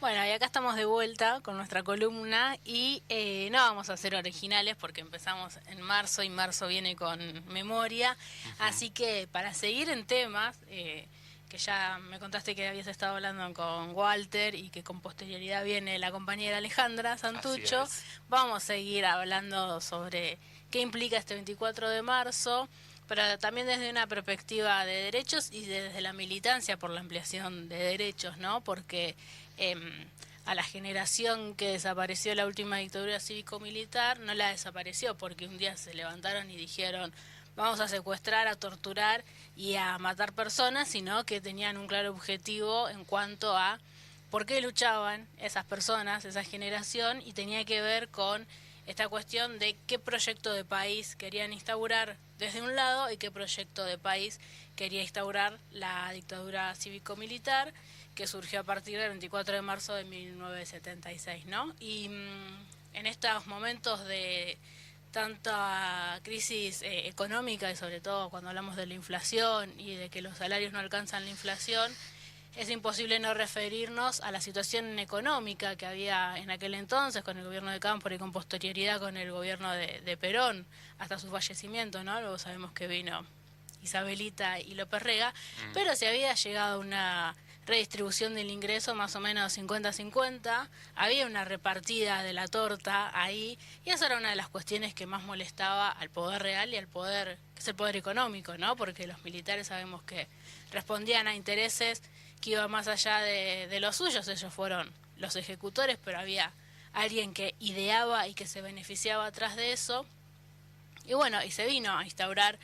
Bueno, y acá estamos de vuelta con nuestra columna y no vamos a ser originales porque empezamos en marzo y marzo viene con memoria. Ujú. Así que para seguir en temas, que ya me contaste que habías estado hablando con Walter y que con posterioridad viene la compañera Alejandra Así Santucho, es. vamos a seguir hablando sobre qué implica este 24 de marzo, pero también desde una perspectiva de derechos y desde la militancia por la ampliación de derechos, ¿no? Porque a la generación que desapareció la última dictadura cívico-militar no la desapareció porque un día se levantaron y dijeron vamos a secuestrar, a torturar y a matar personas, sino que tenían un claro objetivo en cuanto a por qué luchaban esas personas, esa generación, y tenía que ver con esta cuestión de qué proyecto de país querían instaurar desde un lado y qué proyecto de país quería instaurar la dictadura cívico-militar que surgió a partir del 24 de marzo de 1976, ¿no? Y en estos momentos de tanta crisis económica y sobre todo cuando hablamos de la inflación y de que los salarios no alcanzan la inflación, es imposible no referirnos a la situación económica que había en aquel entonces con el gobierno de Cámpora y con posterioridad con el gobierno de Perón hasta su fallecimiento, ¿no? Luego sabemos que vino Isabelita y López Rega, Mm. pero se había llegado a una redistribución del ingreso más o menos 50-50, había una repartida de la torta ahí, y esa era una de las cuestiones que más molestaba al poder real y al poder, que es el poder económico, ¿no? Porque los militares sabemos que respondían a intereses que iban más allá de los suyos, ellos fueron los ejecutores, pero había alguien que ideaba y que se beneficiaba atrás de eso. Y bueno, y se vino a instaurar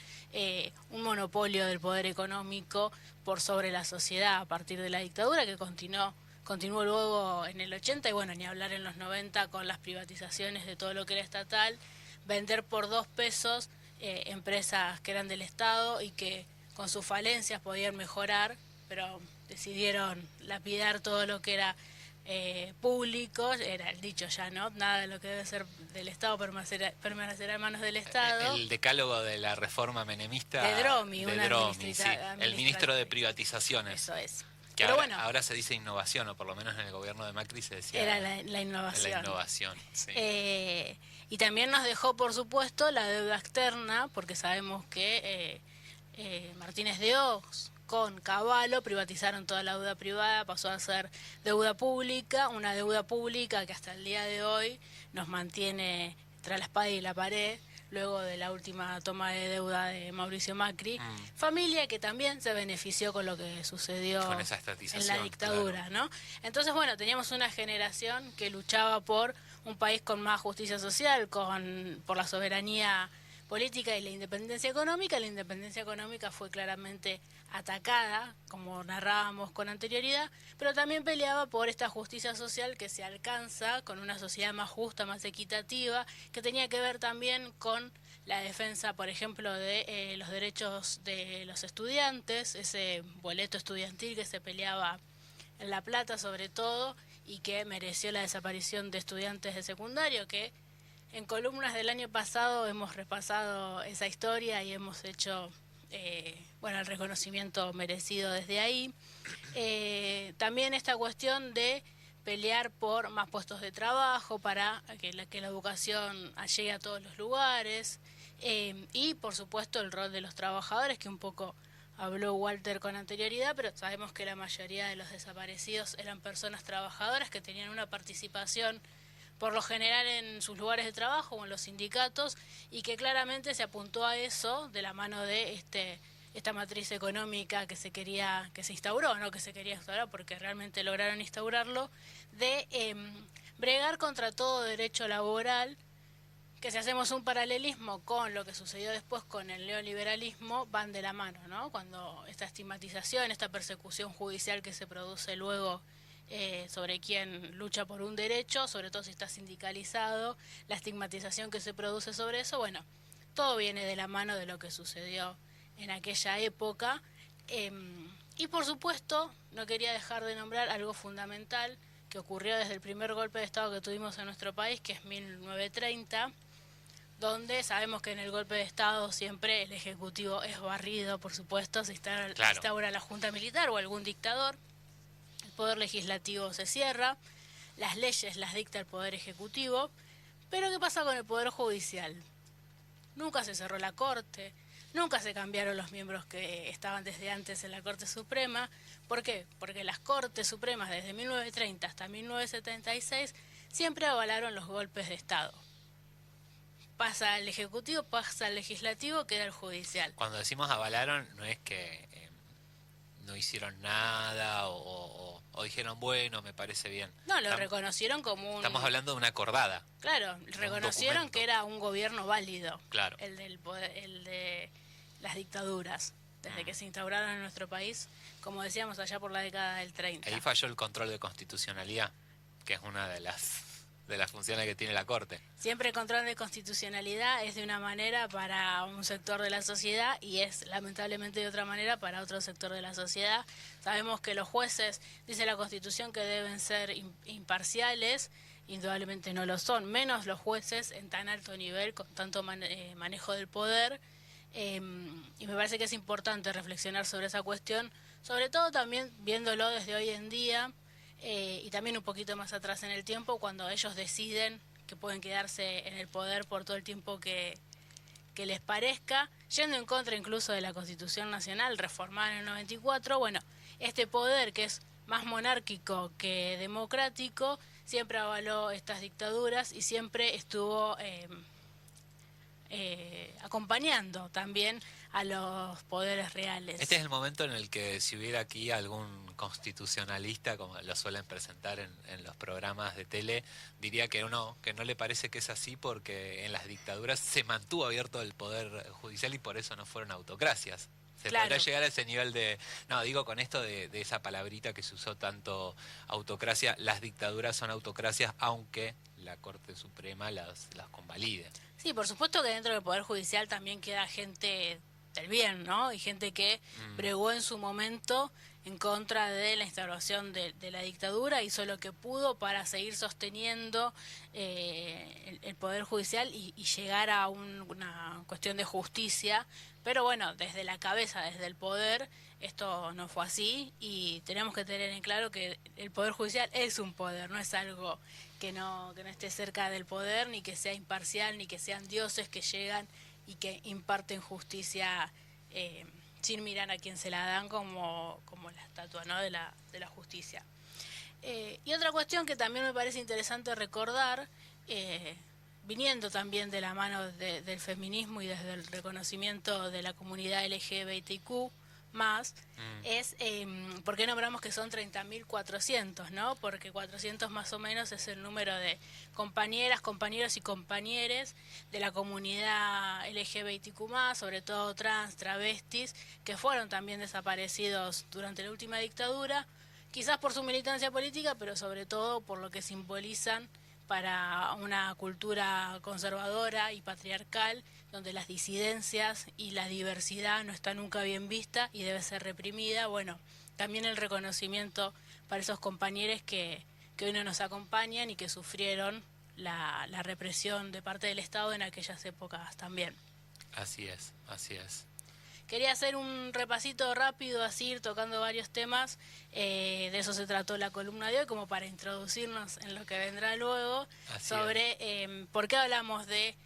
un monopolio del poder económico por sobre la sociedad a partir de la dictadura que continuó luego en el 80 y bueno, ni hablar en los 90 con las privatizaciones de todo lo que era estatal, vender por 2 pesos empresas que eran del Estado y que con sus falencias podían mejorar, pero decidieron lapidar todo lo que era públicos, era el dicho ya, ¿no? Nada de lo que debe ser del Estado permanecerá en manos del Estado. El decálogo de la reforma De menemista Dromi, de una Dromi, sí, el ministro de administración. privatizaciones, Eso es. que Pero ahora, bueno, ahora se dice innovación, o por lo menos en el gobierno de Macri se era decía la la innovación. innovación, sí. Y también nos dejó, por supuesto, la deuda externa, porque sabemos que Martínez de Oz con Cavallo privatizaron toda la deuda privada, pasó a ser deuda pública, una deuda pública que hasta el día de hoy nos mantiene tras la espada y la pared, luego de la última toma de deuda de Mauricio Macri, Mm. familia que también se benefició con lo que Con sucedió esa en la estatización, claro. dictadura, ¿no? Entonces, bueno, teníamos una generación que luchaba por un país con más justicia social, por la soberanía política y la independencia económica fue claramente atacada, como narrábamos con anterioridad, pero también peleaba por esta justicia social que se alcanza con una sociedad más justa, más equitativa, que tenía que ver también con la defensa, por ejemplo, de los derechos de los estudiantes, ese boleto estudiantil que se peleaba en La Plata sobre todo y que mereció la desaparición de estudiantes de secundario, que en columnas del año pasado hemos repasado esa historia y hemos hecho bueno, el reconocimiento merecido desde ahí. También esta cuestión de pelear por más puestos de trabajo para que la educación llegue a todos los lugares y por supuesto el rol de los trabajadores que un poco habló Walter con anterioridad, pero sabemos que la mayoría de los desaparecidos eran personas trabajadoras que tenían una participación por lo general en sus lugares de trabajo o en los sindicatos y que claramente se apuntó a eso de la mano de esta matriz económica que se instauró, no que se quería instaurar porque realmente lograron instaurarlo, de bregar contra todo derecho laboral, que si hacemos un paralelismo con lo que sucedió después con el neoliberalismo, van de la mano, ¿no? Cuando esta estigmatización, esta persecución judicial que se produce luego sobre quien lucha por un derecho, sobre todo si está sindicalizado, la estigmatización que se produce sobre eso, bueno, todo viene de la mano de lo que sucedió en aquella época. Eh, y por supuesto, no quería dejar de nombrar algo fundamental que ocurrió desde el primer golpe de Estado que tuvimos en nuestro país, que es 1930, donde sabemos que en el golpe de Estado siempre el Ejecutivo es barrido, por supuesto, se Claro. instaura la Junta Militar o algún dictador. El poder legislativo se cierra, las leyes las dicta el Poder Ejecutivo, pero ¿qué pasa con el Poder Judicial? Nunca se cerró la Corte, nunca se cambiaron los miembros que estaban desde antes en la Corte Suprema. ¿Por qué? Porque las Cortes Supremas desde 1930 hasta 1976 siempre avalaron los golpes de Estado. Pasa al Ejecutivo, pasa al Legislativo, queda el Judicial. Cuando decimos avalaron, no es que no hicieron nada o dijeron, bueno, me parece bien. No, lo reconocieron como un... Estamos hablando de una acordada. Claro, reconocieron que era un gobierno válido. Claro. El de las dictaduras, desde que se instauraron en nuestro país, como decíamos allá por la década del 30. Ahí falló el control de constitucionalidad, que es una de las funciones que tiene la Corte. Siempre el control de constitucionalidad es de una manera para un sector de la sociedad y es lamentablemente de otra manera para otro sector de la sociedad. Sabemos que los jueces, dice la Constitución, que deben ser imparciales, indudablemente no lo son, menos los jueces en tan alto nivel, con tanto manejo del poder, y me parece que es importante reflexionar sobre esa cuestión, sobre todo también viéndolo desde hoy en día, y también un poquito más atrás en el tiempo, cuando ellos deciden que pueden quedarse en el poder por todo el tiempo que les parezca, yendo en contra incluso de la Constitución Nacional reformada en el 94. Bueno, este poder que es más monárquico que democrático siempre avaló estas dictaduras y siempre estuvo acompañando también a los poderes reales. Este es el momento en el que si hubiera aquí algún constitucionalista, como lo suelen presentar en los programas de tele, diría que no le parece que es así porque en las dictaduras se mantuvo abierto el poder judicial y por eso no fueron autocracias. Se podrá llegar a ese nivel de... No, digo con esto de esa palabrita que se usó tanto, autocracia, las dictaduras son autocracias aunque la Corte Suprema las convalide. Sí, por supuesto que dentro del Poder Judicial también queda gente del bien, ¿no? Y gente que bregó en su momento en contra de la instauración de la dictadura, hizo lo que pudo para seguir sosteniendo el Poder Judicial y llegar a una cuestión de justicia. Pero bueno, desde la cabeza, desde el poder, esto no fue así y tenemos que tener en claro que el Poder Judicial es un poder, no es algo que no esté cerca del poder, ni que sea imparcial, ni que sean dioses que llegan y que imparten justicia sin mirar a quién se la dan como la estatua, ¿no?, de la justicia. Y otra cuestión que también me parece interesante recordar, viniendo también de la mano del feminismo y desde el reconocimiento de la comunidad LGBTQ+, es ¿por qué nombramos que son 30.400, ¿no? Porque 400 más o menos es el número de compañeras, compañeros y compañeres de la comunidad LGBTQ+, sobre todo trans, travestis, que fueron también desaparecidos durante la última dictadura, quizás por su militancia política, pero sobre todo por lo que simbolizan para una cultura conservadora y patriarcal, donde las disidencias y la diversidad no está nunca bien vista y debe ser reprimida. Bueno, también el reconocimiento para esos compañeros que hoy no nos acompañan y que sufrieron la represión de parte del Estado en aquellas épocas también. Así es, así es. Quería hacer un repasito rápido, así ir tocando varios temas, de eso se trató la columna de hoy, como para introducirnos en lo que vendrá luego, así sobre por qué hablamos de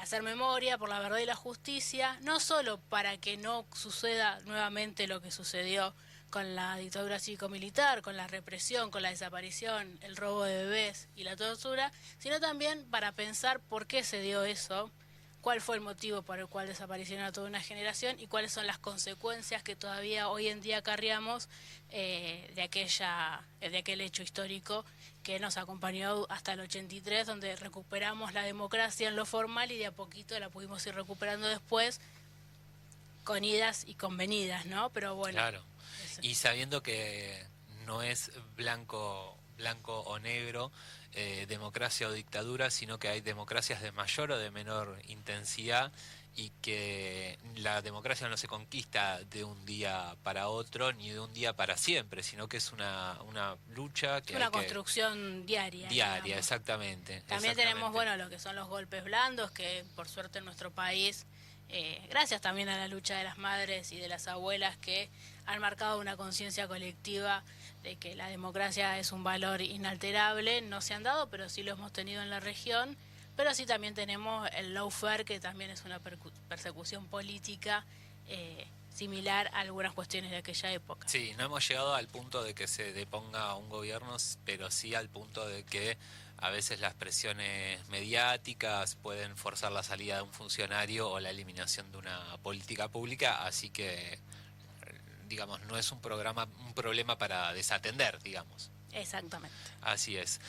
hacer memoria por la verdad y la justicia, no solo para que no suceda nuevamente lo que sucedió con la dictadura cívico-militar, con la represión, con la desaparición, el robo de bebés y la tortura, sino también para pensar por qué se dio eso, cuál fue el motivo por el cual desaparecieron a toda una generación y cuáles son las consecuencias que todavía hoy en día acarreamos de aquel hecho histórico que nos acompañó hasta el 83, donde recuperamos la democracia en lo formal y de a poquito la pudimos ir recuperando después con idas y con venidas, ¿no? Pero bueno. Claro. Y sabiendo que no es blanco o negro, democracia o dictadura, sino que hay democracias de mayor o de menor intensidad y que la democracia no se conquista de un día para otro ni de un día para siempre, sino que es una lucha que una construcción diaria. Diaria, exactamente. También tenemos, bueno, lo que son los golpes blandos, que por suerte en nuestro país, gracias también a la lucha de las madres y de las abuelas que han marcado una conciencia colectiva de que la democracia es un valor inalterable, no se han dado, pero sí lo hemos tenido en la región. Pero sí también tenemos el lawfare, que también es una persecución política similar a algunas cuestiones de aquella época. Sí, no hemos llegado al punto de que se deponga un gobierno, pero sí al punto de que a veces las presiones mediáticas pueden forzar la salida de un funcionario o la eliminación de una política pública, así que, digamos, no es un problema para desatender, digamos. Exactamente. Así es.